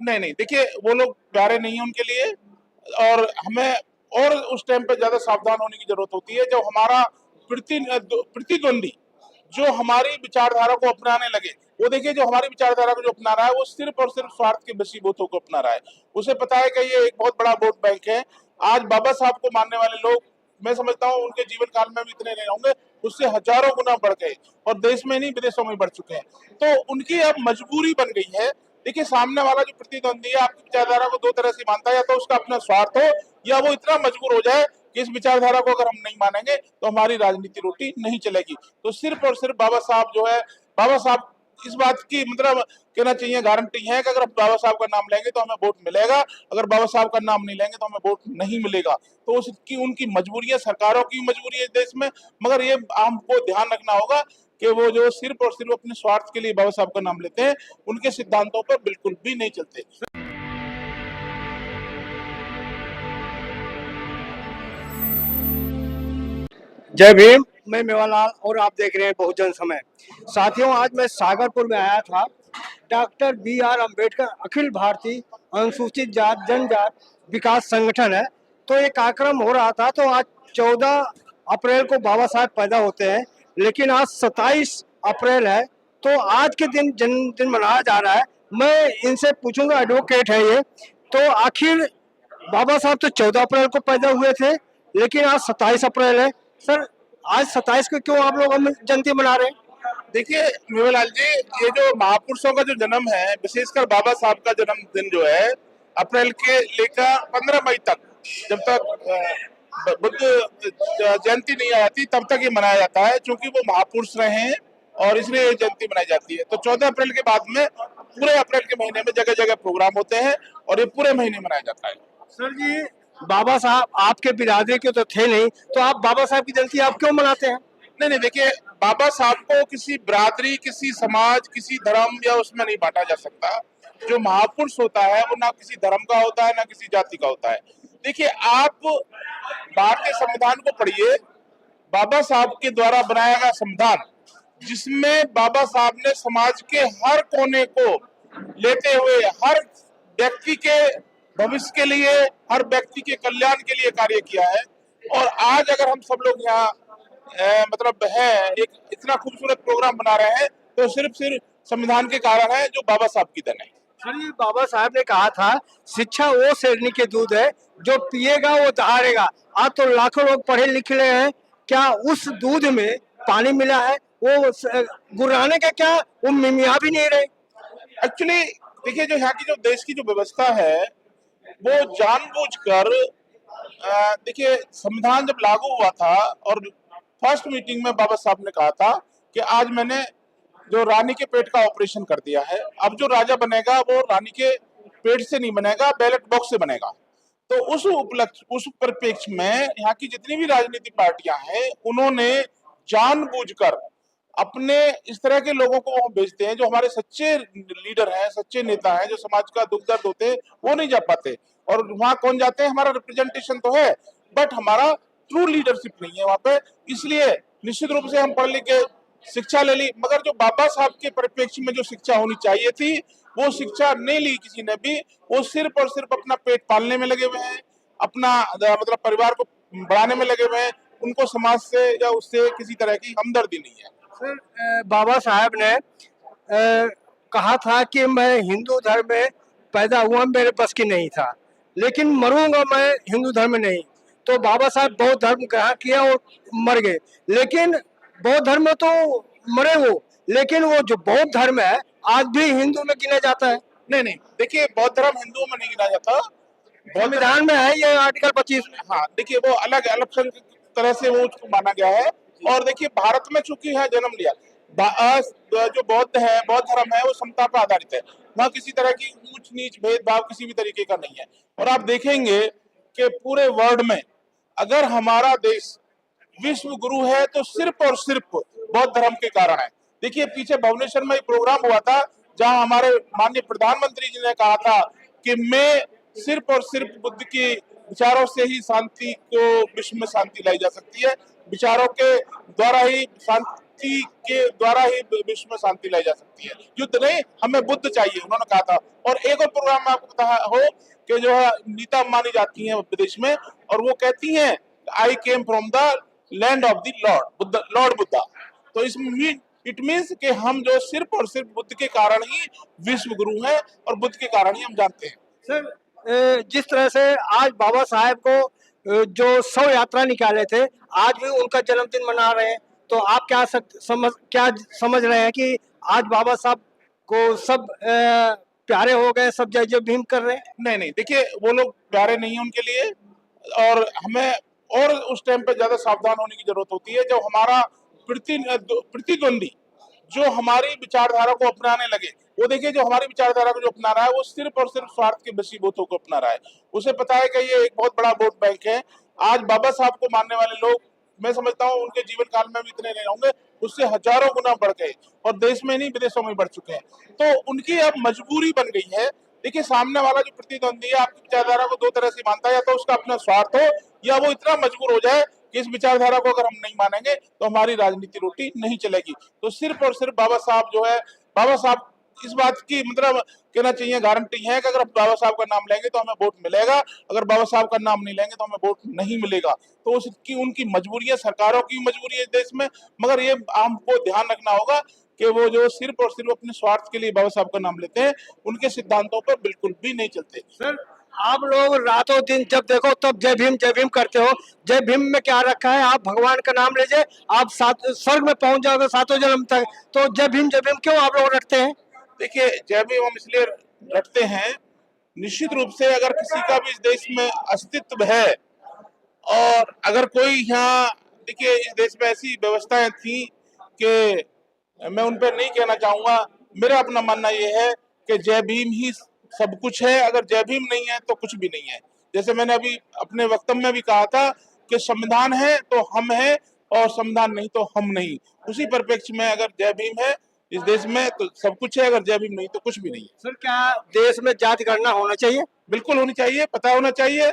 नहीं नहीं, देखिए वो लोग प्यारे नहीं है उनके लिए, और हमें और उस टाइम पे ज्यादा सावधान होने की जरूरत होती है जब हमारा प्रतिद्वंदी जो हमारी विचारधारा को अपनाने लगे। वो देखिए जो हमारी विचारधारा को जो अपना रहा है वो सिर्फ और सिर्फ स्वार्थ के बसीबूतों को अपना रहा है। उसे पता है कि ये एक बहुत बड़ा वोट बैंक है। आज बाबा साहब को मानने वाले लोग, मैं समझता हूँ उनके जीवन काल में भी इतने नहीं होंगे, उससे हजारों गुना बढ़ गए और देश में नहीं विदेशों में बढ़ चुके हैं। तो उनकी अब मजबूरी बन गई है। देखिए सामने वाला जो प्रतिद्वंदी है आपकी विचारधारा को दो तरह से मानता है, या तो उसका अपना स्वार्थ हो या वो इतना मजबूर हो जाए कि इस विचारधारा को अगर हम नहीं मानेंगे तो हमारी राजनीति रोटी नहीं चलेगी। तो सिर्फ और सिर्फ बाबा साहब जो है, बाबा साहब इस बात की मतलब कहना चाहिए गारंटी है कि अगर बाबा साहब का नाम लेंगे तो हमें वोट मिलेगा, अगर बाबा साहब का नाम नहीं लेंगे तो हमें वोट नहीं मिलेगा। तो उसकी उनकी मजबूरी है, सरकारों की मजबूरी है देश में। मगर ये हमको ध्यान रखना होगा कि वो जो सिर्फ और सिर्फ अपने स्वार्थ के लिए बाबा साहब का नाम लेते हैं, उनके सिद्धांतों पर बिल्कुल भी नहीं चलते। जय भीम। मैं मेवालाल और आप देख रहे हैं बहुजन समय। साथियों, आज मैं सागरपुर में आया था। डॉक्टर BR अम्बेडकर अखिल भारतीय अनुसूचित जात जनजात विकास संगठन है, तो एक कार्यक्रम हो रहा था। तो आज 14 अप्रैल को बाबा साहब पैदा होते हैं, लेकिन आज 27 अप्रैल है, तो आज के दिन जन्मदिन मनाया जा रहा है। मैं इनसे पूछूंगा, एडवोकेट है ये, तो आखिर बाबा साहब तो 14 अप्रैल को पैदा हुए थे, लेकिन आज 27 अप्रैल है। सर, आज 27 को क्यों आप लोग हम जयंती मना रहे हैं? देखिए मेवालाल जी, ये जो महापुरुषों का जो जन्म है, विशेषकर बाबा साहब का जन्मदिन जो है अप्रैल के लेकर 15 मई तक, जब तक बुद्ध जयंती नहीं आ जाती तब तक ये मनाया जाता है, क्योंकि वो महापुरुष रहे हैं और इसलिए ये जयंती मनाई जाती है। तो 14 अप्रैल के बाद में पूरे अप्रैल के महीने में जगह जगह प्रोग्राम होते हैं और ये पूरे महीने मनाया जाता है। सर जी, बाबा साहब आपके बिरादरी के तो थे नहीं, तो आप बाबा साहब की जयंती आप क्यों मनाते हैं? नहीं नहीं, देखिए बाबा साहब को किसी बिरादरी, किसी समाज, किसी धर्म या उसमें नहीं बांटा जा सकता। जो महापुरुष होता है वो ना किसी धर्म का होता है ना किसी जाति का होता है। देखिए आप भारतीय संविधान को पढ़िए, बाबा साहब के द्वारा बनाया गया संविधान, जिसमें बाबा साहब ने समाज के हर कोने को लेते हुए हर व्यक्ति के भविष्य के लिए, हर व्यक्ति के कल्याण के लिए कार्य किया है। और आज अगर हम सब लोग यहाँ मतलब है एक इतना खूबसूरत प्रोग्राम बना रहे हैं तो सिर्फ सिर्फ संविधान के कारण है, जो बाबा साहब की देन है। सर जी, बाबा साहब ने कहा था शिक्षा वो शेरनी के दूध है, जो पिएगा वो दहाड़ेगा। आज तो लाखों लोग पढ़े लिखे हैं, क्या उस दूध में पानी मिला है? वो गुर्राने का क्या, वो मिमिया भी नहीं रहे। एक्चुअली देखिए जो यहाँ की जो देश की जो व्यवस्था है वो जानबूझकर, देखिए संविधान जब लागू हुआ था और फर्स्ट मीटिंग में बाबा साहब ने कहा था कि आज मैंने जो रानी के पेट का ऑपरेशन कर दिया है, अब जो राजा बनेगा वो रानी के पेट से नहीं बनेगा, बैलेट बॉक्स से बनेगा। तो उस उपलक्ष्य, उस परिप्रेक्ष्य में यहाँ की जितनी भी राजनीतिक पार्टियां हैं उन्होंने जानबूझकर अपने इस तरह के लोगों को वहां भेजते हैं जो हमारे सच्चे लीडर हैं, सच्चे नेता हैं, जो समाज का दुख दर्द होते हैं वो नहीं जा पाते। और वहां कौन जाते हैं? हमारा रिप्रेजेंटेशन तो है बट हमारा ट्रू लीडरशिप नहीं है वहां पे। इसलिए निश्चित रूप से हम पढ़ लिख के शिक्षा ले ली, मगर जो बाबा साहब के परिप्रेक्ष्य में जो शिक्षा होनी चाहिए थी वो शिक्षा नहीं ली किसी ने भी। वो सिर्फ और सिर्फ अपना पेट पालने में लगे हुए हैं, अपना मतलब परिवार को बढ़ाने में लगे हुए हैं। उनको समाज से या उससे किसी तरह की हमदर्दी नहीं है। सर, बाबा साहब ने कहा था कि मैं हिंदू धर्म में पैदा हुआ, मेरे बस की नहीं था, लेकिन मरूंगा मैं हिंदू धर्म में नहीं। तो बाबा साहब बौद्ध धर्म ग्रहण किया और मर गए, लेकिन बौद्ध धर्म में तो मरे वो, लेकिन वो जो बौद्ध धर्म है आज भी हिंदू में गिना जाता है। नहीं नहीं, देखिए बौद्ध धर्म हिंदुओं में नहीं गिना जाता, संविधान में है ये आर्टिकल 25 में। हाँ देखिए वो अलग अलग तरह से वो उसको माना गया है। और देखिए भारत में चूंकि है जन्म लिया, जो बौद्ध है, बौद्ध धर्म है वो समता पर आधारित है। वहाँ किसी तरह की ऊंच नीच भेदभाव किसी भी तरीके का नहीं है। और आप देखेंगे कि पूरे वर्ल्ड में अगर हमारा देश विश्व गुरु है तो सिर्फ और सिर्फ बौद्ध धर्म के कारण है। देखिए पीछे भुवनेश्वर में एक प्रोग्राम हुआ था जहां हमारे माननीय प्रधानमंत्री जी ने कहा था कि मैं सिर्फ और सिर्फ बुद्ध के विचारों से ही शांति को, विश्व में शांति लाई जा सकती है, विचारों के द्वारा ही शांति के द्वारा ही विश्व में शांति लाई जा सकती है, युद्ध नहीं। हमें बुद्ध चाहिए, उन्होंने कहा था। और एक और प्रोग्राम में आपको पता हो कि जो है नीता मानी जाती हैं विदेश में, और वो कहती हैं I came from the land of the lord Buddha. तो इसमें इट मीन्स कि हम जो सिर्फ और सिर्फ बुद्ध के कारण ही विश्व गुरु हैं, और बुद्ध के कारण ही हम जानते हैं। सर, जिस तरह से आज बाबा साहेब को जो 100 यात्रा निकाले थे, आज भी उनका जन्मदिन मना रहे हैं, तो आप क्या समझ रहे हैं कि आज बाबा साहब को सब प्यारे हो गए, सब जय जय भीम कर रहे हैं? नहीं नहीं, देखिए वो लोग प्यारे नहीं है उनके लिए, और हमें और उस टाइम पे ज्यादा सावधान होने की जरूरत होती है जब हमारा प्रतिद्वंदी जो हमारी विचारधारा को अपनाने लगे। वो देखिए जो हमारी विचारधारा को जो अपना रहा है वो सिर्फ और सिर्फ स्वार्थ के बसीबूतों को अपना रहा है। उसे पता है कि ये एक बहुत बड़ा वोट बैंक है। आज बाबा साहब को मानने वाले लोग, मैं समझता हूँ उनके जीवन काल में भी इतने नहीं होंगे, उससे हजारों गुना बढ़ गए, और देश में नहीं विदेशों में बढ़ चुके हैं। तो उनकी अब मजबूरी बन गई है। देखिए सामने वाला जो प्रतिद्वंदी है आपकी विचारधारा को दो तरह से मानता है, या तो उसका अपना स्वार्थ हो, या वो इतना मजबूर हो जाए कि इस विचारधारा को अगर हम नहीं मानेंगे तो हमारी राजनीति रोटी नहीं चलेगी। तो सिर्फ और सिर्फ बाबा साहब जो है, बाबा साहब इस बात की मतलब कहना चाहिए गारंटी है कि अगर आप बाबा साहब का नाम लेंगे तो हमें वोट मिलेगा, अगर बाबा साहब का नाम नहीं लेंगे तो हमें वोट नहीं मिलेगा। तो उसकी उनकी मजबूरी है, सरकारों की मजबूरी है देश में। मगर ये हमको ध्यान रखना होगा कि वो जो सिर्फ और सिर्फ अपने स्वार्थ के लिए बाबा साहब का नाम लेते हैं, उनके सिद्धांतों पर बिल्कुल भी नहीं चलते। सर, आप लोग रातों दिन जब देखो तब जय भीम करते हो। जय भीम में क्या रखा है? आप भगवान का नाम लीजिए, आप स्वर्ग में पहुंच जाओगे 7वें जन्म तक। तो जय भीम क्यों आप लोग रखते हैं? देखिए जय भीम हम इसलिए रखते हैं, निश्चित रूप से अगर किसी का भी इस देश में अस्तित्व है, और अगर कोई यहाँ, देखिए इस देश में ऐसी व्यवस्थाएं थी कि मैं उन पर नहीं कहना चाहूंगा। मेरा अपना मानना यह है कि जय भीम ही सब कुछ है, अगर जय भीम नहीं है तो कुछ भी नहीं है। जैसे मैंने अभी अपने वक्तव्य में भी कहा था कि संविधान है तो हम हैं, और संविधान नहीं तो हम नहीं। उसी परिप्रेक्ष्य में अगर जय भीम है इस देश में तो सब कुछ है, अगर जय भीम नहीं तो कुछ भी नहीं है। सर, क्या देश में जाति गणना होना चाहिए? बिल्कुल होनी चाहिए, पता होना चाहिए,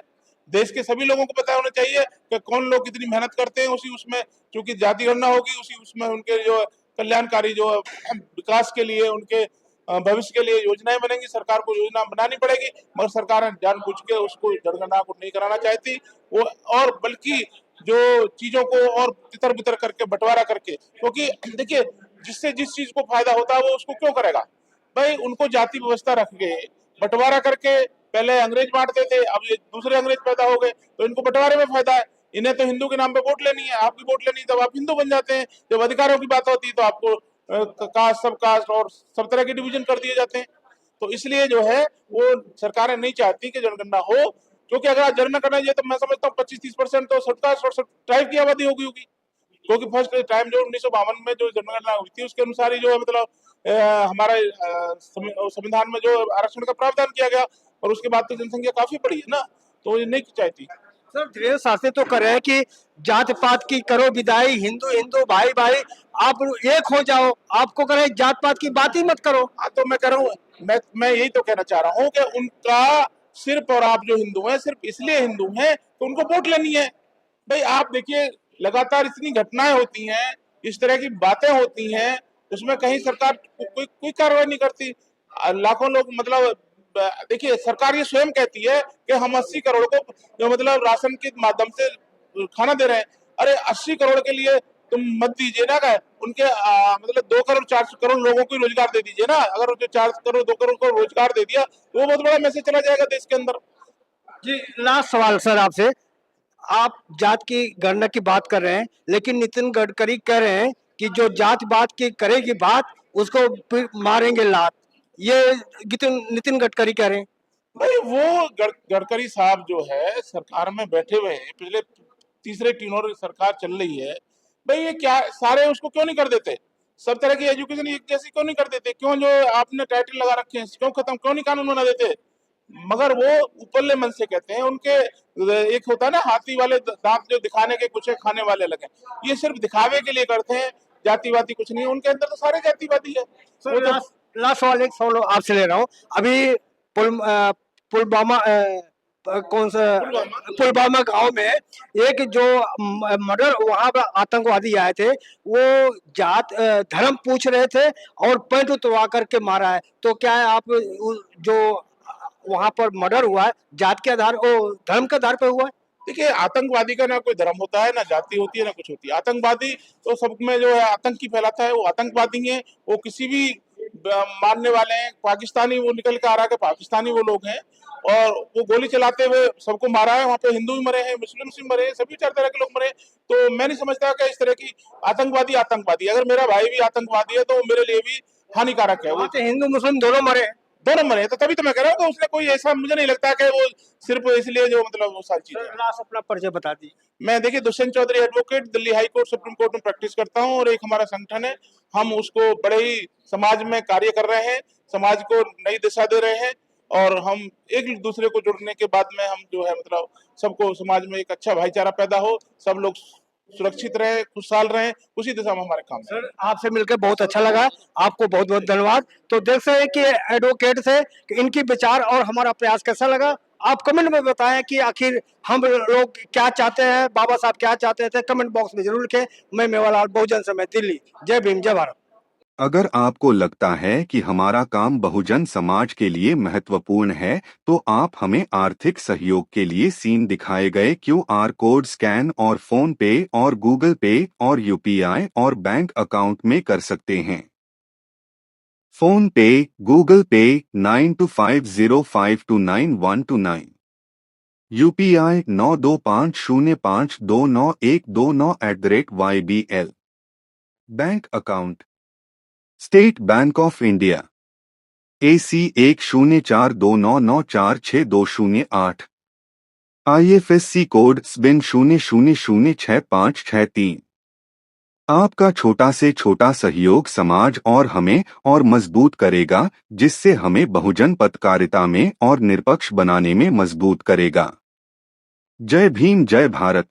देश के सभी लोगों को पता होना चाहिए कि कौन लोग कितनी मेहनत करते हैं। उसी उसमें चूंकि जाति गणना होगी, उसी उसमें उनके जो कल्याणकारी जो विकास के लिए, उनके भविष्य के लिए योजनाएं बनेंगी। सरकार को योजना बनानी पड़ेगी, मगर सरकार जानबूझ के उसको जनगणना को नहीं कराना चाहती वो, और बल्कि जो चीजों को और तितर बितर करके बंटवारा करके, क्योंकि देखिए जिससे जिस चीज को फायदा होता है वो उसको क्यों करेगा भाई। उनको जाति व्यवस्था रख के बंटवारा करके, पहले अंग्रेज बांटते थे, अब ये दूसरे अंग्रेज पैदा हो गए, तो इनको बंटवारे में फायदा है। इन्हें तो हिंदू के नाम पे वोट लेनी है, आपकी वोट लेनी है तब आप हिंदू बन जाते हैं। जब अधिकारों की बात होती है तो आपको कास्ट, सब कास्ट और सब तरह के डिवीजन कर दिए जाते हैं। तो इसलिए जो है वो सरकारें नहीं चाहती कि जनगणना हो, क्योंकि अगर जनगणना करना चाहिए तो मैं समझता हूँ 25-30% तो सबकास्ट और सब ट्राइब की आबादी होगी। क्योंकि फर्स्ट टाइम जो 1952 में जो जनगणना हुई थी उसके अनुसार ही जो है मतलब हमारा संविधान में जो आरक्षण का प्रावधान किया गया, और उसके बाद तो जनसंख्या काफी बढ़ी है ना, तो ये नहीं चाहती। सर, धीरेन्द्र शास्त्री तो कर रहे हैं कि जात पात की करो विदाई, हिंदू हिंदू भाई भाई, आप एक हो जाओ। आपको कह रहे हैं जात पात की बात ही मत करो। हाँ तो मैं कह रहा हूँ, मैं यही तो कहना चाह रहा हूँ कि उनका सिर्फ, और आप जो हिंदू हैं सिर्फ इसलिए हिंदू हैं तो उनको वोट लेनी है। भाई आप देखिए लगातार इतनी घटनाएं होती हैं, इस तरह की बातें होती हैं, उसमें कहीं सरकार कोई कार्रवाई नहीं करती। लाखों लोग मतलब देखिए सरकार ये स्वयं कहती है कि हम 80 करोड़ को जो मतलब राशन के माध्यम से खाना दे रहे हैं। अरे 80 करोड़ के लिए तुम मत दीजिए ना, उनके मतलब 2 करोड़ 4 करोड़ लोगों को रोजगार दे दीजिए ना। अगर जो 4 करोड़ 2 करोड़ को रोजगार दे दिया तो वो बहुत बड़ा मैसेज चला जाएगा देश के अंदर। जी, लास्ट सवाल सर आपसे। आप जात की गणना की बात कर रहे हैं, लेकिन नितिन गडकरी कह रहे हैं कि जो जात बात की करेगी बात उसको फिर मारेंगे लात। ये नितिन गडकरी कह रहे हैं। भाई वो गडकरी साहब जो है सरकार में बैठे हुए हैं, पिछले तीसरे टीनों सरकार चल रही है। भाई ये क्या सारे उसको क्यों नहीं कर देते, सब तरह की एजुकेशन एक जैसी क्यों नहीं कर देते? क्यों जो आपने टाइटल लगा रखे हैं क्यों खत्म, क्यों नहीं कानून बना देते? मगर वो ऊपरले मन से कहते हैं। उनके एक होता है ना हाथी वाले दांत जो दिखाने के कुछ है, खाने वाले अलग हैं। ये सिर्फ दिखावे के लिए करते हैं, जातिवादी कुछ नहीं, उनके अंदर तो सारे जातिवादी है। वो तो लास्ट सवाल एक सवाल आपसे ले रहा हूँ। अभी पुलवामा कौन सा पुलवामा गांव में एक जो मर्डर वहां पर आतंकवादी आए थे, वो जात धर्म पूछ रहे थे और पैंट उतरवा करके मारा है। तो क्या है आप जो वहां पर मर्डर हुआ है जात के आधार ओ धर्म के आधार पर हुआ है? देखिए, आतंकवादी का ना कोई धर्म होता है, ना जाति होती है, ना कुछ होती है। आतंकवादी तो सब में जो है आतंक ही फैलाता है, वो आतंकवादी है। वो किसी भी मानने वाले हैं। पाकिस्तानी वो निकल के आ रहा है कि पाकिस्तानी वो लोग हैं, और वो गोली चलाते हुए सबको मारा है। वहाँ पे हिंदू भी मरे हैं, मुस्लिम भी मरे हैं, सभी 4 तरह के लोग मरे हैं। तो मैं नहीं समझता कि इस तरह की आतंकवादी अगर मेरा भाई भी आतंकवादी है तो वो मेरे लिए भी हानिकारक है। वो वहाँ तो हिंदू मुस्लिम दोनों मरे हैं। दोनों मरे हैं, तो तभी तो मैं कह रहा हूँ कि उसने कोई ऐसा, मुझे नहीं लगता कि वो सिर्फ इसलिए जो मतलब वो सारी चीजें। लास्ट अपना परिचय बता दी। मैं देखिए Dushyant Chaudhary advocate, Delhi high court supreme court में प्रैक्टिस करता हूँ, और एक हमारा संगठन है, हम उसको बड़े ही समाज में कार्य कर रहे हैं, समाज को नई दिशा दे रहे हैं, और हम एक दूसरे को जुड़ने के बाद में हम जो है मतलब सबको समाज में एक अच्छा भाईचारा पैदा हो, सब लोग सुरक्षित रहे, खुशहाल रहे, उसी दिशा में हमारे काम है। सर आपसे मिलकर बहुत अच्छा लगा, आपको बहुत बहुत धन्यवाद। तो देख सकते हैं कि एडवोकेट से कि इनकी विचार और हमारा प्रयास कैसा लगा। आप कमेंट में बताएं कि आखिर हम लोग क्या चाहते हैं, बाबा साहब क्या चाहते थे, कमेंट बॉक्स में जरूर लिखें। मैं मेवालाल, बहुजन समाज, दिल्ली। जय भीम, जय भारत। अगर आपको लगता है कि हमारा काम बहुजन समाज के लिए महत्वपूर्ण है, तो आप हमें आर्थिक सहयोग के लिए सीन दिखाए गए QR कोड स्कैन और फोन पे और गूगल पे और UPI और बैंक अकाउंट में कर सकते हैं। फोन पे, गूगल पे 9250529129, UPI 9250529129@YBL। Bank account state bank of India AC 1042994628, IFSC code SBIN 00066563। आपका छोटा से छोटा सहयोग समाज और हमें और मजबूत करेगा, जिससे हमें बहुजन पत्रकारिता में और निष्पक्ष बनाने में मजबूत करेगा। जय भीम, जय भारत।